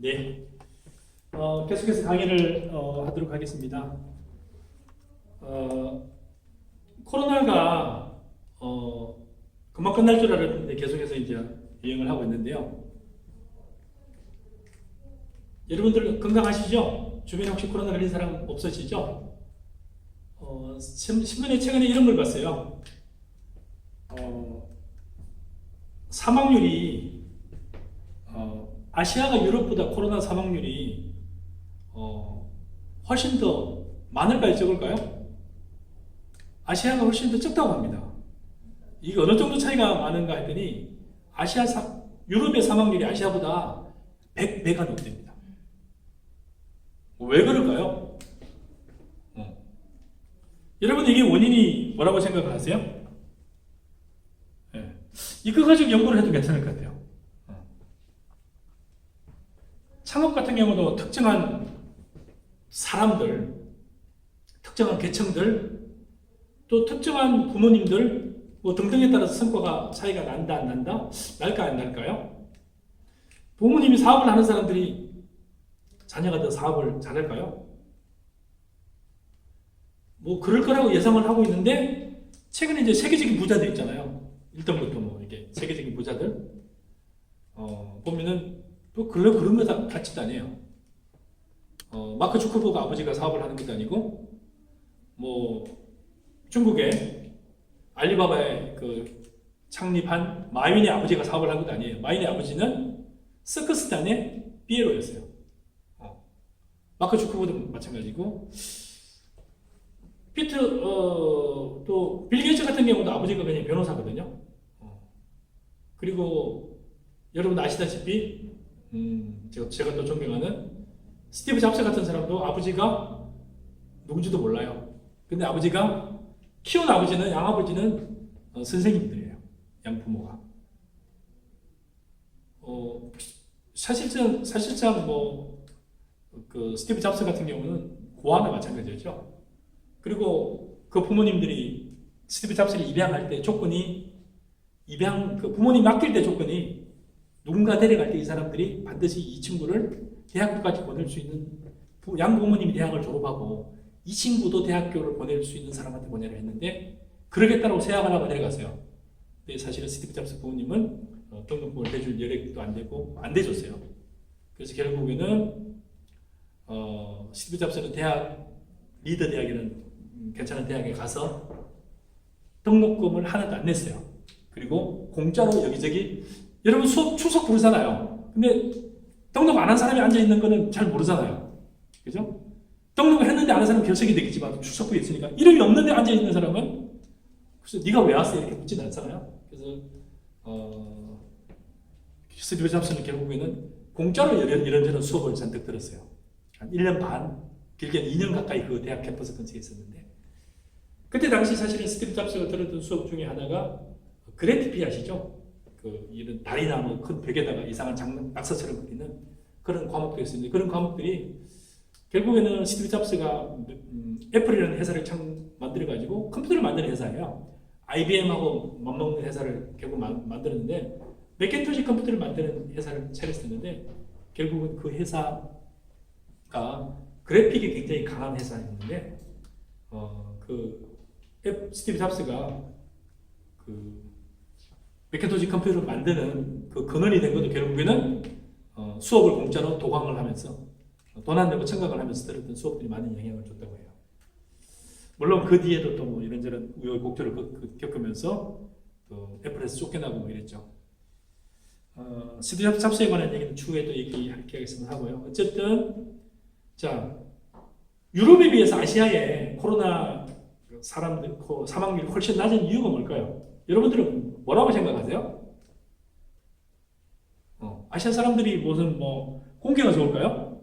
네, 계속해서 강의를 하도록 하겠습니다. 코로나가 금방 끝날 줄 알았는데 계속해서 이제 유행을 하고 있는데요. 여러분들 건강하시죠? 주변에 혹시 코로나 걸린 사람 없으시죠? 신문에 최근에 이런 걸 봤어요. 사망률이 아시아가 유럽보다 코로나 사망률이 훨씬 더 많을까요? 적을까요? 아시아가 훨씬 더 적다고 합니다. 이게 어느 정도 차이가 많은가 했더니 유럽의 사망률이 아시아보다 100배가 높답니다. 왜 그럴까요? 여러분 이게 원인이 뭐라고 생각하세요? 네. 이거 가지고 연구를 해도 괜찮을 것 같아요. 창업 같은 경우도 특정한 사람들, 특정한 계층들, 또 특정한 부모님들 뭐 등등에 따라서 성과가 차이가 난다 안 난다? 날까 안 날까요? 부모님이 사업을 하는 사람들이 자녀가 더 사업을 잘할까요? 뭐 그럴 거라고 예상을 하고 있는데 최근에 이제 세계적인 부자들 있잖아요. 1등부터 뭐 이렇게 세계적인 부자들 보면은 또 그런 거 같지도 않아요. 마크 주커버그 아버지가 사업을 하는 것도 아니고 뭐 중국의 알리바바의 그 창립한 마윈의 아버지가 사업을 한 것도 아니에요. 마윈의 아버지는 서커스단의 피에로였어요. 마크 주커버그도 마찬가지고 또 빌 게이츠 같은 경우도 아버지가 그냥 변호사거든요. 그리고 여러분 아시다시피 제가 또 존경하는 스티브 잡스 같은 사람도 아버지가 누군지도 몰라요. 근데 키운 아버지는 양아버지는 선생님들이에요. 양부모가. 사실상 그 스티브 잡스 같은 경우는 고아나 마찬가지였죠. 그리고 그 부모님들이 스티브 잡스를 입양할 때 부모님 맡길 때 조건이 누군가 데려갈 때 이 사람들이 반드시 이 친구를 대학교까지 보낼 수 있는 양부모님이 대학을 졸업하고 이 친구도 대학교를 보낼 수 있는 사람한테 보내려 했는데 그러겠다고 세학하라고 데려갔어요. 근데 사실은 스티브 잡스 부모님은 등록금을 대줄 여력도 안 되고 안 대줬어요. 그래서 결국에는 스티브 잡스는 리더 대학이라는 괜찮은 대학에 가서 등록금을 하나도 안 냈어요. 그리고 공짜로 여기저기 여러분 수업 출석 부르잖아요. 근데 등록 안 한 사람이 앉아있는 거는 잘 모르잖아요. 그죠? 등록을 했는데 안 한 사람은 결석이 되겠지만 출석부에 있으니까 이름이 없는데 앉아있는 사람은 그래서 네가 왜 왔어? 이렇게 묻지는 않잖아요. 그래서 스티브 잡스는 결국에는 공짜로 이런저런 수업을 잔뜩 들었어요. 한 1년 반, 길게는 2년 가까이 그 대학 캠퍼스 근처에 있었는데 그때 당시 사실은 스티브 잡스가 들었던 수업 중에 하나가 그래피티 아시죠? 이런 다리나 뭐 큰 벽에다가 이상한 낙서처럼 그리는 그런 과목도 있었는데 그런 과목들이 결국에는 스티브 잡스가 애플이라는 회사를 만들어가지고 컴퓨터를 만드는 회사예요. IBM하고 맞먹는 회사를 결국 만들었는데 맥킨토시 컴퓨터를 만드는 회사를 차렸었는데 결국은 그 회사가 그래픽이 굉장히 강한 회사였는데 스티브 잡스가 맥킨토시 컴퓨터를 만드는 그 근원이 된 것도 결국에는 수업을 공짜로 도강을 하면서 돈 안 내고 청각을 하면서 들었던 수업들이 많은 영향을 줬다고 해요. 물론 그 뒤에도 또 뭐 이런저런 우여곡절을 겪으면서 또 애플에서 쫓겨나고 뭐 이랬죠. 스티브 잡스에 관한 얘기는 추후에 또 얘기하겠으면 하고요. 어쨌든 자 유럽에 비해서 아시아의 코로나 사망률이 훨씬 낮은 이유가 뭘까요? 여러분들은 뭐라고 생각하세요? 아시아 사람들이 무슨 공기가 좋을까요?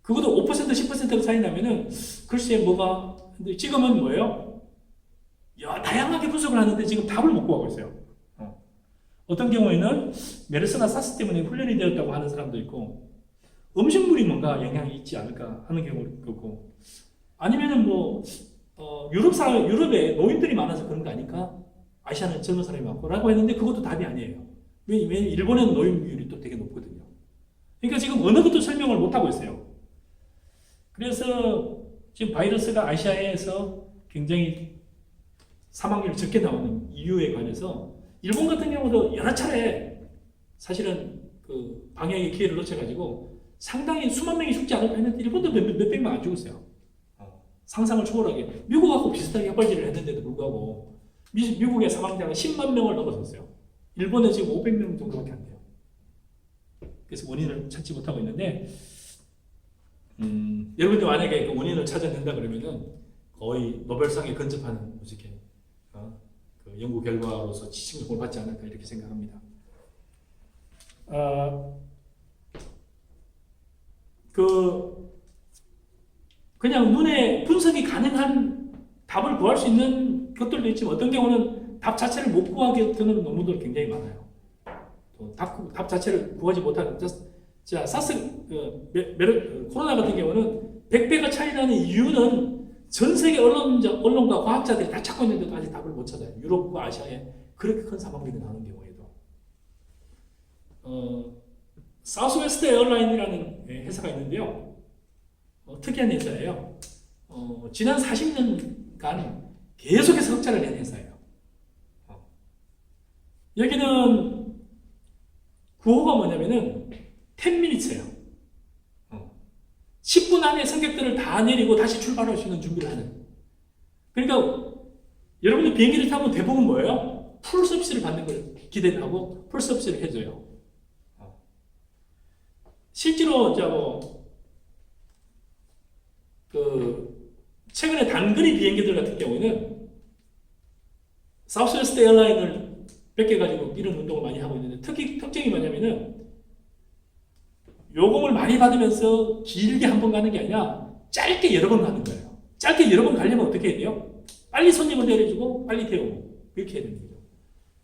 그것도 5% 10% 차이 나면은 글쎄 근데 지금은 뭐예요? 다양하게 분석을 하는데 지금 답을 못 구하고 있어요. 어떤 경우에는 메르스나 사스 때문에 훈련이 되었다고 하는 사람도 있고 음식물이 뭔가 영향이 있지 않을까 하는 경우도 있고 아니면은 유럽에 노인들이 많아서 그런 거 아닐까? 아시아는 젊은 사람이 많고 라고 했는데 그것도 답이 아니에요. 왜냐면 일본에는 노인율이 또 되게 높거든요. 그러니까 지금 어느 것도 설명을 못하고 있어요. 그래서 지금 바이러스가 아시아에서 굉장히 사망률이 적게 나오는 이유에 관해서 일본 같은 경우도 여러 차례 사실은 그 방역의 기회를 놓쳐가지고 상당히 수만 명이 죽지 않을까 했는데 일본도 몇백만 안 죽었어요. 상상을 초월하게 미국하고 비슷하게 혁발질을 했는데도 불구하고 미국의 사망자가 10만 명을 넘어섰어요. 일본은 지금 500명 정도밖에 안 돼요. 그래서 원인을 찾지 못하고 있는데 여러분들 만약에 그 원인을 찾아낸다 그러면은 거의 노벨상에 근접하는 무식해 그 연구 결과로서 지칭을 받지 않을까 이렇게 생각합니다. 그냥 눈에 분석이 가능한 답을 구할 수 있는 것들도 있지만 어떤 경우는 답 자체를 못 구하게 되는 논문들 굉장히 많아요. 또 답 자체를 구하지 못하는 자 사스 코로나 같은 경우는 100배가 차이 나는 이유는 전 세계 언론과 과학자들이 다 찾고 있는데도 아직 답을 못 찾아요. 유럽과 아시아에 그렇게 큰 사망률이 나는 경우에도. 사우스웨스트 에어라인이라는 회사가 있는데요. 특이한 회사예요. 지난 40년간 계속해서 흑자를 낸 회사예요. 여기는 구호가 뭐냐면은 10minutes예요. 10분 안에 승객들을 다 내리고 다시 출발할 수 있는 준비를 하는. 그러니까 여러분들 비행기를 타면 대부분 뭐예요? 풀 서비스를 받는 걸 기대를 하고 풀 서비스를 해줘요. 실제로 최근에 단거리 비행기들 같은 경우에는 사우스웨스트 에어라인을 뺏겨가지고 이런 운동을 많이 하고 있는데 특징이 뭐냐면은 요금을 많이 받으면서 길게 한 번 가는 게 아니라 짧게 여러 번 가는 거예요. 짧게 여러 번 가려면 어떻게 해야 돼요? 빨리 손님을 내려주고 빨리 태우고 그렇게 해야 되는 거죠.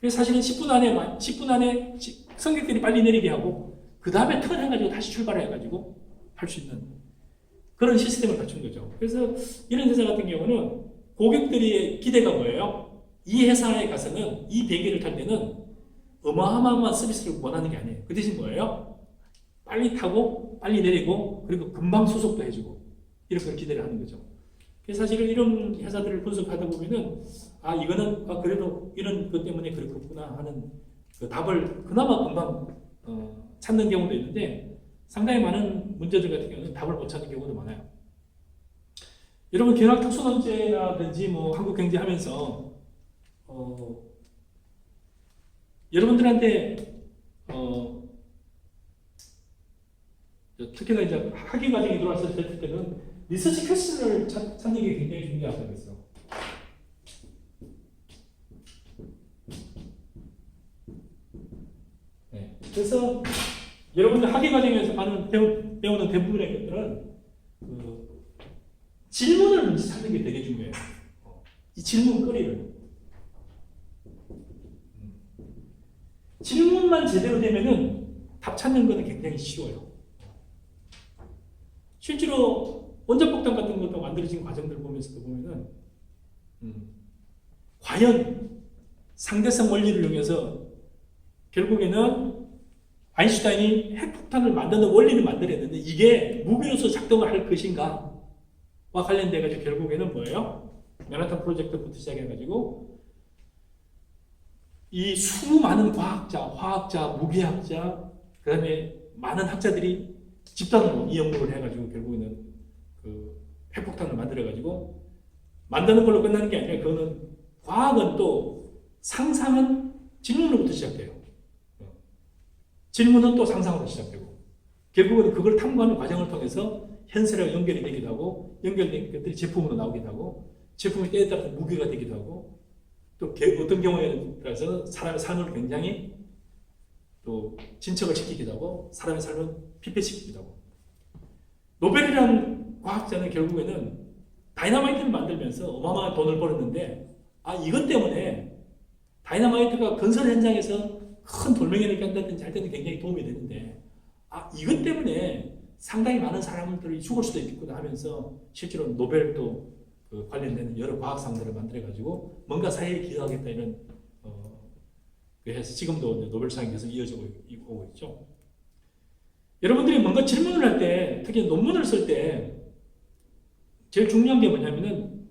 그래서 사실은 10분 안에 승객들이 빨리 내리게 하고 그 다음에 턴 해가지고 다시 출발해가지고 할 수 있는 그런 시스템을 갖춘 거죠. 그래서 이런 회사 같은 경우는 고객들의 기대가 뭐예요? 이 회사에 가서는 이 비행기를 탈 때는 어마어마한 서비스를 원하는 게 아니에요. 그 대신 뭐예요? 빨리 타고 빨리 내리고 그리고 금방 수속도 해주고 이런 걸 기대를 하는 거죠. 그래서 사실은 이런 회사들을 분석하다 보면은 이거는 그래도 이런 것 때문에 그렇구나 하는 그 답을 그나마 금방 찾는 경우도 있는데 상당히 많은 문제들 같은 경우는 답을 못 찾는 경우도 많아요. 여러분 견학특수논제라든지 뭐 한국경제 하면서 여러분들한테 특히나 이제 학위 과정에 들어왔을 때는 리서치 퀘스천을 찾는 게 굉장히 중요하다고 했어요. 네. 그래서 여러분들 학위 과정에서 배우는 대부분의 것들은 질문을 먼저 찾는 게 되게 중요해요. 이 질문거리를. 질문만 제대로 되면은 답 찾는 거는 굉장히 쉬워요. 실제로 원자폭탄 같은 것도 만들어진 과정들 보면서도 보면은 과연 상대성 원리를 이용해서 결국에는 아인슈타인이 핵폭탄을 만드는 원리를 만들었는데 이게 무기로서 작동을 할 것인가와 관련돼 가지고 결국에는 뭐예요? 맨하탄 프로젝트부터 시작해가지고 이 수많은 과학자, 화학자, 무기학자, 그 다음에 많은 학자들이 집단으로 이 연구를 해가지고 결국에는 그 핵폭탄을 만들어가지고 만드는 걸로 끝나는 게 아니라 그거는 과학은 또 상상은 질문으로부터 시작돼요. 질문은 또 상상으로 시작되고 결국은 그걸 탐구하는 과정을 통해서 현실과 연결이 되기도 하고 연결된 것들이 제품으로 나오기도 하고 제품이 때에 따라서 무기가 되기도 하고 또 어떤 경우에 따라서 사람의 삶을 굉장히 또 진척을 시키기도 하고 사람의 삶을 피폐시키기도 하고 노벨이라는 과학자는 결국에는 다이너마이트를 만들면서 어마어마한 돈을 벌었는데 이것 때문에 다이너마이트가 건설 현장에서 큰 돌멩이를 깐다든지 할 때는 굉장히 도움이 되는데 이것 때문에 상당히 많은 사람들이 죽을 수도 있겠구나 하면서 실제로 노벨도 그 관련된 여러 과학상들을 만들어가지고 뭔가 사회에 기여하겠다 이런 그래서 지금도 노벨상이 계속 이어지고 오고 있죠. 여러분들이 뭔가 질문을 할 때, 특히 논문을 쓸 때 제일 중요한 게 뭐냐면은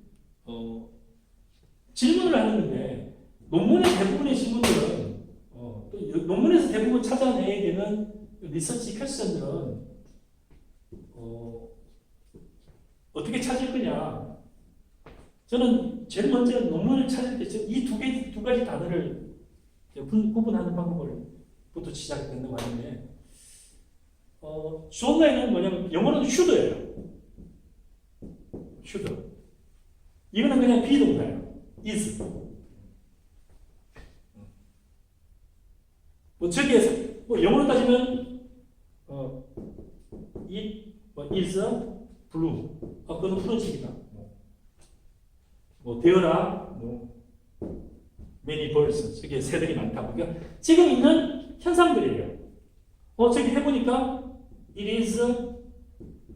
질문을 하는데 논문의 대부분의 질문들은 또 논문에서 대부분 찾아내야 되는 리서치 퀘스천들은 어떻게 찾을 거냐? 저는 제일 먼저 논문을 찾을 때 이 두 가지 단어를 구분하는 방법을부터 시작이 된다고 하는데 존에는 뭐냐면 영어로는 should예요. should. 이거는 그냥 비동사예요. is. 뭐 저기에서 뭐 영어로 따지면 it is blue. 그거는 푸른색이다. 뭐 되어라. 뭐 many birds. 저기 새들이 많다. 그러니까 지금 있는 현상들이에요. 저기 해보니까 it is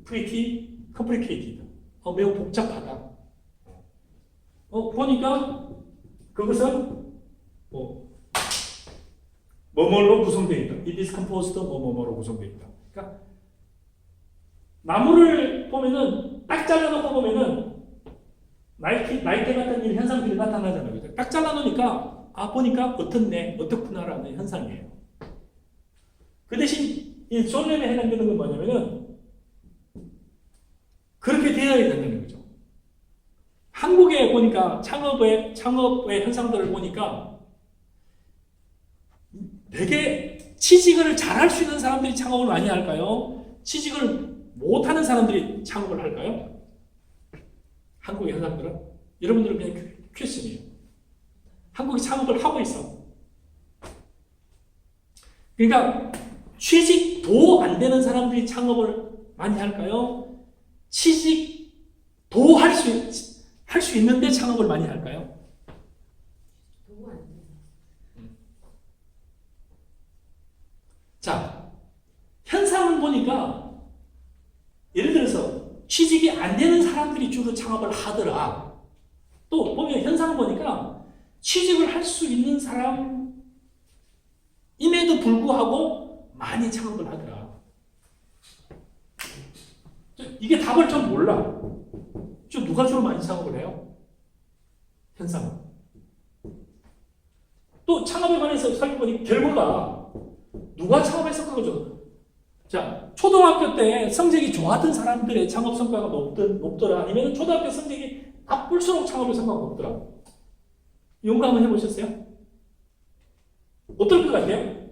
pretty complicated. 매우 복잡하다. 보니까 그것은 뭐뭐로 구성되어 있다. It is composed 뭐뭐로 구성되어 있다. 그러니까 나무를 보면은 딱 잘라놓고 보면은 나이테 같은 이런 현상들이 나타나잖아요. 그죠? 딱 잘라놓으니까 보니까 어떻구나라는 현상이에요. 그 대신 이 존lem에 해당되는 건 뭐냐면은 그렇게 되어야 된다는 거죠. 한국에 보니까 창업의 현상들을 보니까 되게 취직을 잘할 수 있는 사람들이 창업을 많이 할까요? 취직을 못하는 사람들이 창업을 할까요? 한국의 현상들은? 여러분들은 그냥 퀘스천이에요. 한국이 창업을 하고 있어. 그러니까 취직도 안 되는 사람들이 창업을 많이 할까요? 취직도 할 수 있는데 창업을 많이 할까요? 자, 현상을 보니까 예를 들어서 취직이 안 되는 사람들이 주로 창업을 하더라. 또 보면 현상을 보니까 취직을 할 수 있는 사람임에도 불구하고 많이 창업을 하더라. 이게 답을 좀 몰라. 누가 주로 많이 창업을 해요? 현상은. 또 창업에 관해서 살펴보니 결과가 누가 창업했을까 그죠? 자, 초등학교 때 성적이 좋았던 사람들의 창업 성과가 높더라. 아니면 초등학교 성적이 나쁠수록 창업의 성과가 높더라. 연구 한번 해보셨어요? 어떨 것 같아요?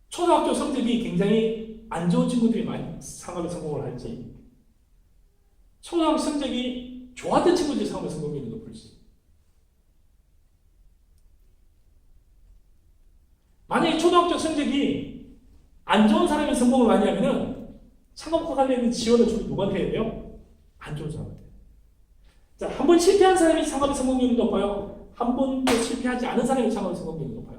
초등학교 성적이 굉장히 안 좋은 친구들이 많이 창업에 성공을 할지, 초등학교 성적이 좋았던 친구들이 창업에 성공률이 높을지. 만약에 초등학교 성적이 안 좋은 사람이 성공을 많이 하면은 창업과 관련된 지원을 주로 누구한테 해야 돼요? 안 좋은 사람한테. 자, 한 번 실패한 사람이 창업의 성공률이 높아요? 한 번도 실패하지 않은 사람이 창업의 성공률이 높아요?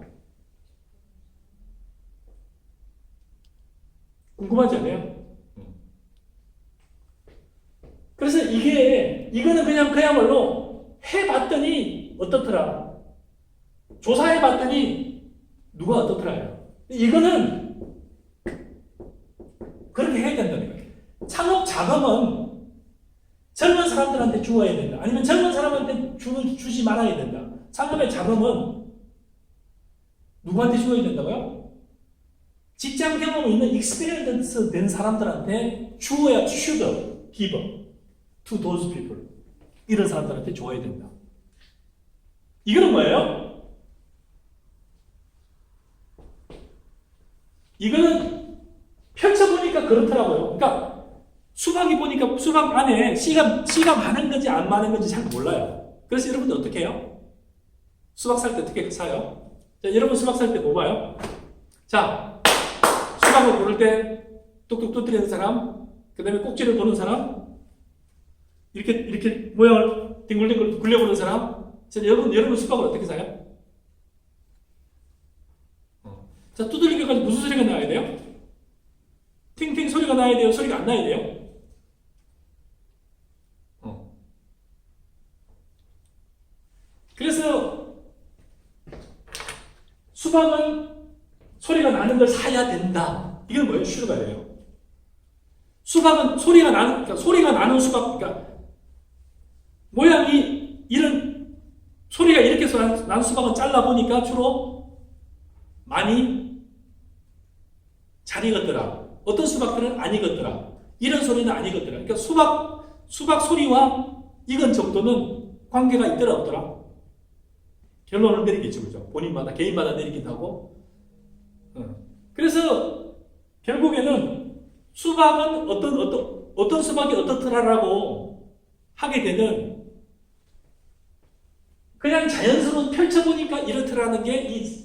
궁금하지 않아요? 그래서 이거는 그야말로 해봤더니 어떻더라? 조사해봤더니 누가 어떻더라요? 이거는 그렇게 해야 된다는 거예요. 창업 자금은 젊은 사람들한테 주어야 된다. 아니면 젊은 사람한테 주지 말아야 된다. 창업의 자금은 누구한테 주어야 된다고요? 직장 경험 있는 익스피리언스 된 사람들한테 주어야 should give to those people. 이런 사람들한테 줘야 된다. 이거는 뭐예요? 이거는 펼쳐보니까 그렇더라고요. 그러니까 수박이 보니까 수박 안에 씨가 많은 건지 안 많은 건지 잘 몰라요. 그래서 여러분들 어떻게 해요? 수박 살 때 어떻게 사요? 자, 여러분 수박 살 때 뭐 봐요? 자, 수박을 고를 때 뚝뚝 두드리는 사람, 그 다음에 꼭지를 보는 사람, 이렇게 모양을 뒹굴뒹굴 굴려보는 사람. 자, 여러분 수박을 어떻게 사요? 자, 두들기까지 무슨 소리가 나야 돼요? 팅팅 소리가 나야 돼요? 소리가 안 나야 돼요? 수박은 소리가 나는 걸 사야 된다. 이건 뭐예요? 슈르가예요. 수박은 그러니까 소리가 나는 수박, 그러니까 모양이 이런 소리가 이렇게 난 수박은 잘라보니까 주로 많이 잘 익었더라. 어떤 수박들은 안 익었더라. 이런 소리는 안 익었더라. 그러니까 수박 소리와 익은 정도는 관계가 있더라 없더라. 결론을 내리겠죠, 그죠? 본인마다 개인마다 내리기도 하고. 그래서 결국에는 수박은 어떤 수박이 어떻더라라고 하게 되는 그냥 자연스러운 펼쳐보니까 이렇더라는 게 이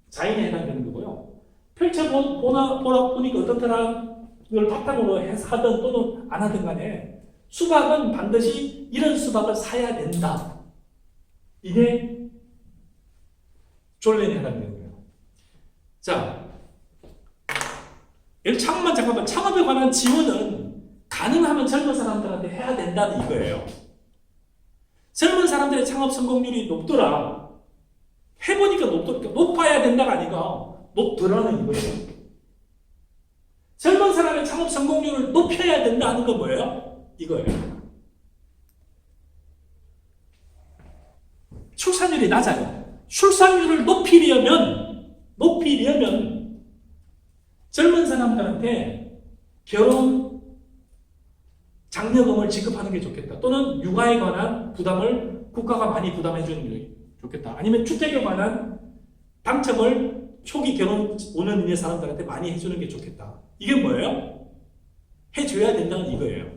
자인에 해당되는 거고요. 보니까 어떻더라 를 바탕으로 해서 하든 또는 안 하든 간에 수박은 반드시 이런 수박을 사야 된다. 이게 졸렌에 해당되는 거예요. 자, 창업에 관한 지원은 가능하면 젊은 사람들한테 해야 된다는 이거예요. 젊은 사람들의 창업 성공률이 높더라. 해보니까 높아야 된다가 아니고 높더라는 이거예요. 젊은 사람의 창업 성공률을 높여야 된다는 건 뭐예요? 이거예요. 출산율이 낮아요. 출산율을 높이려면 젊은 사람들한테 결혼 장려금을 지급하는 게 좋겠다. 또는 육아에 관한 부담을 국가가 많이 부담해 주는 게 좋겠다. 아니면 주택에 관한 당첨을 초기 결혼 5년 이내 사람들한테 많이 해주는 게 좋겠다. 이게 뭐예요? 해줘야 된다는 이거예요.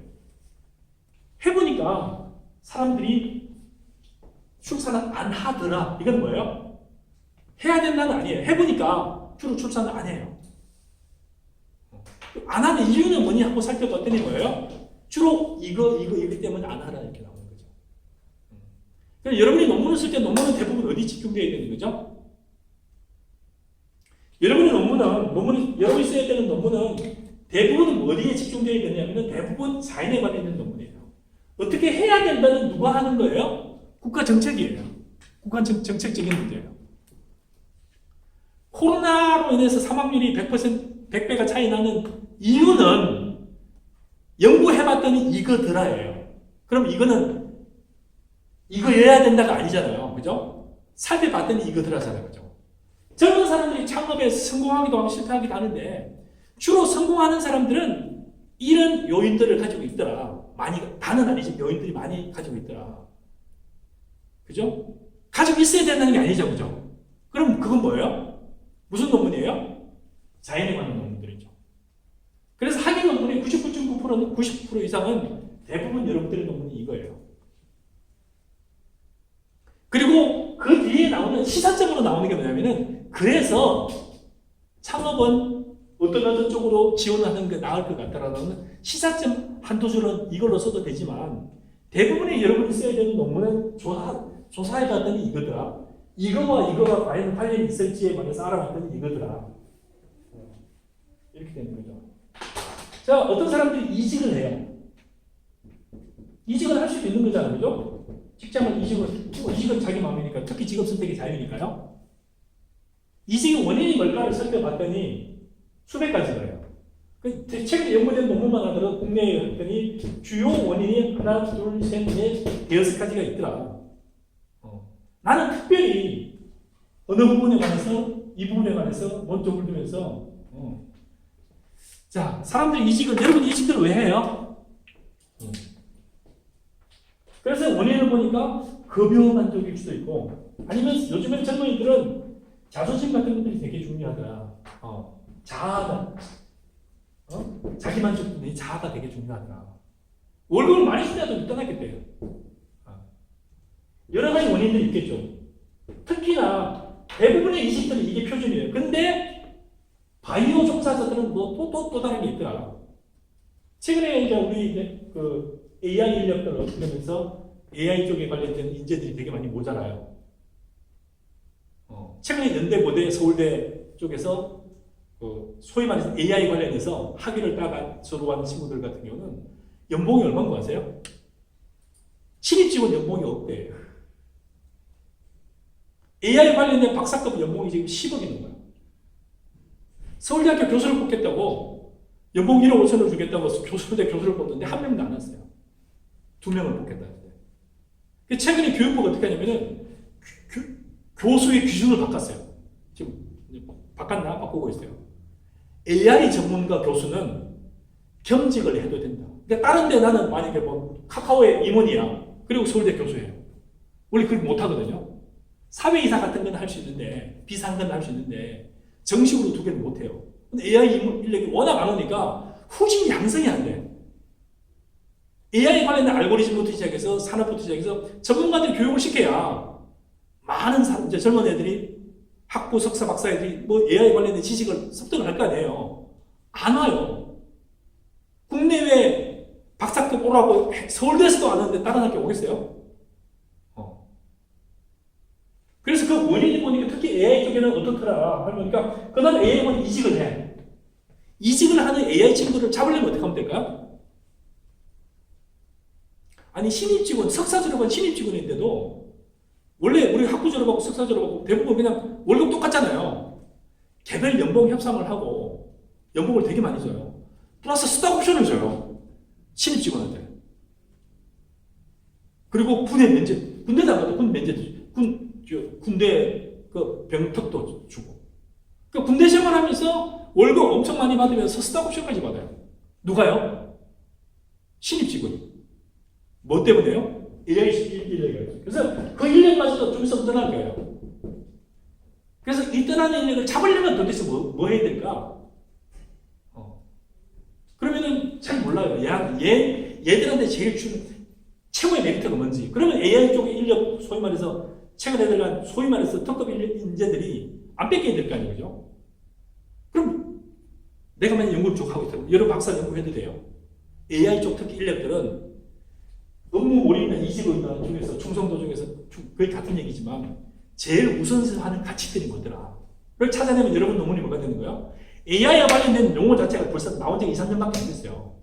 해보니까 사람들이 출산을 안 하더라. 이건 뭐예요? 해야 된다는 아니에요. 해보니까 주로 출산을 안 해요. 안 하는 이유는 뭐냐 하고 살펴봤더니 뭐예요? 주로 이거 때문에 안 하라 이렇게 나오는 거죠. 그래서 여러분이 논문을 쓸 때 논문은 대부분 어디 집중되어야 되는 거죠? 여러분이 써야 되는 논문은 대부분 어디에 집중되어야 되냐면 대부분 자연에 관련된 논문이에요. 어떻게 해야 된다는 누가 하는 거예요? 국가 정책이에요. 국가 정책적인 문제예요. 코로나로 인해서 사망률이 100배가 차이 나는 이유는 연구해봤더니 이거더라예요. 그럼 이거는 이거여야 된다가 아니잖아요. 그죠? 살펴봤더니 이거더라잖아요. 그죠? 젊은 사람들이 창업에 성공하기도 하고 실패하기도 하는데 주로 성공하는 사람들은 이런 요인들을 가지고 있더라. 다는 아니지만 요인들이 많이 가지고 있더라. 그죠? 가지고 있어야 된다는 게 아니죠. 그죠? 그럼 그건 뭐예요? 무슨 논문이에요? 자연에 관한 논문들이죠. 그래서 학위 논문의 99.9%는 90% 이상은 대부분 여러분들의 논문이 이거예요. 그리고 그 뒤에 나오는 시사점으로 나오는 게 뭐냐면은 그래서 창업은 어떤 쪽으로 지원하는 게 나을 것 같다라는 시사점 한두 줄은 이걸로 써도 되지만 대부분의 여러분이 써야 되는 논문은 조사해봤더니 이거더라. 이거와 과연 관련이 있을지에 관해서 알아봤더니 이거더라. 이렇게 되는 거죠. 자, 어떤 사람들이 이직을 해요. 이직을 할 수도 있는 거잖아요. 그죠? 직장은 이직은 자기 마음이니까, 특히 직업 선택의 자유니까요. 이직의 원인이 뭘까를 살펴봤더니 수백 가지가 요 최근에 연구된 논문만 하더라도 국내에 했더니 주요 원인이 하나, 둘, 셋, 넷, 6가지가 있더라. 나는 특별히 어느 부분에 관해서 이 부분에 관해서 원점을 두면서 자, 여러분 이직들을 왜 해요? 그래서 원인을 보니까 급여 만족일 수도 있고 아니면 요즘엔 젊은이들은 자존심 같은 것들이 되게 중요하더라. 자아가 자기 만족도 자아가 되게 중요하더라. 월급을 많이 주냐도 떠났겠대요. 여러 가지 원인들이 있겠죠. 특히나 대부분의 이직들은 이게 표준이에요. 근데 바이오 종사자들은 또 다른 게 있더라. 최근에 이제 우리 그 AI 인력들을 그러면서 AI 쪽에 관련된 인재들이 되게 많이 모자라요. 최근에 연대, 고대, 서울대 쪽에서 소위 말해서 AI 관련해서 학위를 따가 졸업하는 친구들 같은 경우는 연봉이 얼마인 거 아세요? 신입직원 연봉이 억대예요. AI 관련된 박사급 연봉이 지금 10억이는 거예요. 서울대학교 교수를 뽑겠다고 연봉 1억 5천을 주겠다고 서울대 교수를 뽑는데 한 명도 안 왔어요. 2명을 뽑겠다는데. 최근에 교육부가 어떻게 하냐면은 교수의 기준을 바꿨어요. 지금 바꿨나? 바꾸고 있어요. AI 전문가 교수는 겸직을 해도 된다. 그러니까 다른 데 나는 만약에 뭐 카카오의 임원이야. 그리고 서울대 교수예요. 원래 그렇게 못하거든요. 사회이사 같은 건 할 수 있는데, 비상근 할 수 있는데, 정식으로 2개는 못해요. 근데 AI 인력이 워낙 많으니까 후진 양성이 안 돼. AI 관련된 알고리즘부터 시작해서 산업부터 시작해서 전문가들이 교육을 시켜야 많은 사람, 이제 젊은 애들이 학부, 석사, 박사 애들이 뭐 AI 관련된 지식을 습득을 할 거 아니에요. 안 와요. 국내외 박사급 오라고 서울대에서도 안 오는데 다른 학교 오겠어요? 그래서 그 원인이 보니까 특히 AI 쪽에는 어떻더라 하니까 그 다음에 AI는 이직을 해. 이직을 하는 AI 친구를 잡으려면 어떻게 하면 될까요? 아니 신입직원, 석사 졸업한 신입직원인데도 원래 우리 학부 졸업하고 석사 졸업하고 대부분 그냥 월급 똑같잖아요. 개별 연봉 협상을 하고 연봉을 되게 많이 줘요. 플러스 스탁 옵션을 줘요. 신입직원한테. 그리고 군대 면제, 군대도 안 가도 군 면제, 군대 그 병특도 주고. 그 군대 생활하면서 월급 엄청 많이 받으면서 스탁 옵션까지 받아요. 누가요? 신입직원. 뭐 때문에요? AI 인력이에요. 그래서 그 인력마저도 좀 있으면 떠날 거예요. 그래서 이 떠나는 인력을 잡으려면 도대체 뭐 해야 될까? 그러면은 잘 몰라요. 얘들한테 제일 주는 최고의 메리트가 뭔지. 그러면 AI 쪽의 인력, 소위 말해서 최근 애들 소위 말해서 특급 인재들이 안 뺏겨야 될 거 아니에요. 그죠? 그럼 내가 만약 연구를 쭉 하고 있다면 여러 박사 연구해도 돼요. AI 쪽 특히 인력들은 너무 몰입이나 이직이나 중에서 충성도 중에서 거의 같은 얘기지만 제일 우선시하는 가치들이 뭐더라. 그걸 찾아내면 여러분 논문이 뭐가 되는 거예요? AI와 관련된 용어 자체가 벌써 나온 지 2, 3년밖에 안 됐어요.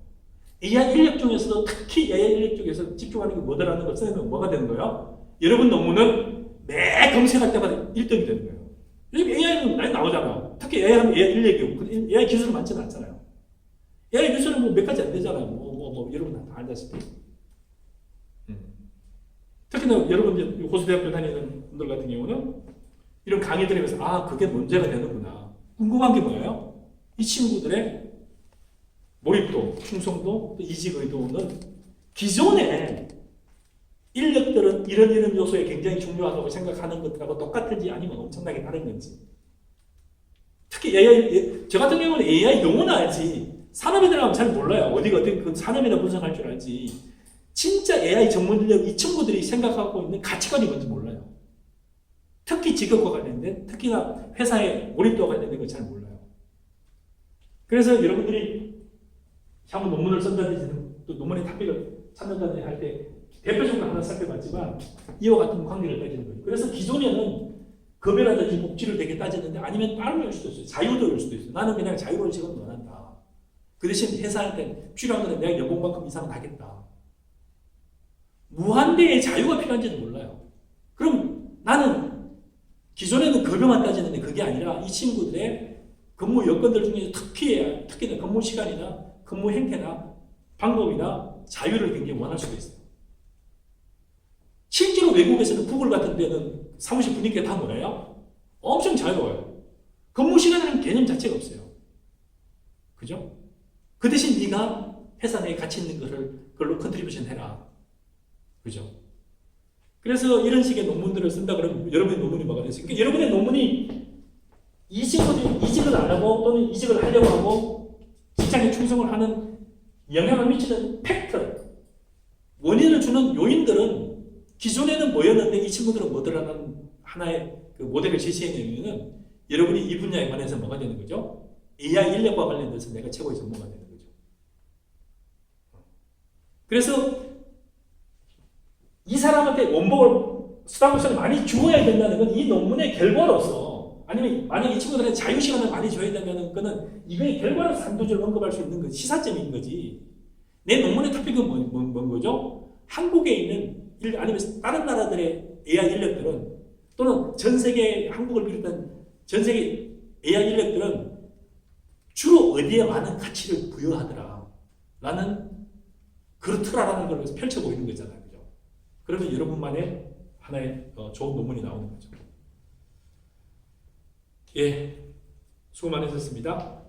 AI 인력 중에서도 특히 AI 인력 쪽에서 집중하는 게 뭐더라는 걸 써내면 뭐가 되는 거예요? 여러분 논문은 매 검색할 때마다 1등이 되는 거예요. 요즘 AI는 많이 나오잖아요. 특히 AI 하면 AI 인력이고 AI 기술은 많지는 않잖아요. AI 기술은 뭐 몇 가지 안 되잖아요. 여러분 다 알다시피. 특히나 여러분 호수대학교 다니는 분들 같은 경우는 이런 강의 들으면서 그게 문제가 되는구나. 궁금한 게 뭐예요? 이 친구들의 몰입도, 충성도, 이직 의도는 기존의 인력들은 이런 요소에 굉장히 중요하다고 생각하는 것들하고 똑같은지 아니면 엄청나게 다른 건지. 특히 AI, 저 같은 경우는 AI 용어는 알지 산업에 들어가면 잘 몰라요. 어디가 어떤 그 산업이나 분석할 줄 알지. 진짜 AI 전문 인력 이 친구들이 생각하고 있는 가치관이 뭔지 몰라요. 특히 직업과 관련된, 특히나 회사의 몰입도와 관련된 걸 잘 몰라요. 그래서 여러분들이 향후 논문을 쓴다든지 또 논문의 토픽을 찾는다든지 할 때 대표적으로 하나 살펴봤지만 이와 같은 관계를 따지는 거예요. 그래서 기존에는 급여라든지 복지를 되게 따졌는데 아니면 다른 걸 수도 있어요. 자유도일 수도 있어요. 나는 그냥 자유로운 시간을 원한다. 그 대신 회사한테 필요한 거는 내가 연봉만큼 이상은 하겠다. 무한대의 자유가 필요한지는 몰라요. 그럼 나는 기존에는 급여만 따지는데 그게 아니라 이 친구들의 근무 여건들 중에 특히나 근무 시간이나 근무 행태나 방법이나 자유를 굉장히 원할 수도 있어요. 실제로 외국에서는 구글 같은 데는 사무실 분위기가 다 뭐예요? 엄청 자유로워요. 근무 시간이라는 개념 자체가 없어요. 그죠? 그 대신 네가 회사 내에 가치 있는 그걸로 컨트리뷰션 해라. 그죠? 그래서 이런 식의 논문들을 쓴다 그러면 여러분의 논문이 뭐가 되겠어요? 그러니까 여러분의 논문이 이 친구들이 이직을 안 하고 또는 이직을 하려고 하고 직장에 충성을 하는 영향을 미치는 팩터, 원인을 주는 요인들은 기존에는 뭐였는데 이 친구들은 뭐더라는 하나의 그 모델을 제시해내면 여러분이 이 분야에 관해서 뭐가 되는 거죠? AI 인력과 관련돼서 내가 최고의 전문가가 되는 거죠. 그래서 이 사람한테 원복을 수당급을 많이 주어야 된다는 건 이 논문의 결과로서 아니면 만약 이 친구들한테 자유시간을 많이 줘야 된다는 거는 이거의 결과로서 한두 줄 언급할 수 있는 건 시사점인 거지. 내 논문의 토픽은 뭔 거죠? 한국에 있는 아니면 다른 나라들의 AI 인력들은 또는 전 세계 한국을 비롯한 전 세계 AI 인력들은 주로 어디에 많은 가치를 부여하더라 라는 그렇더라라는 걸 펼쳐 보이는 거잖아요. 그죠? 그러면 여러분만의 하나의 좋은 논문이 나오는 거죠. 예, 수고 많으셨습니다.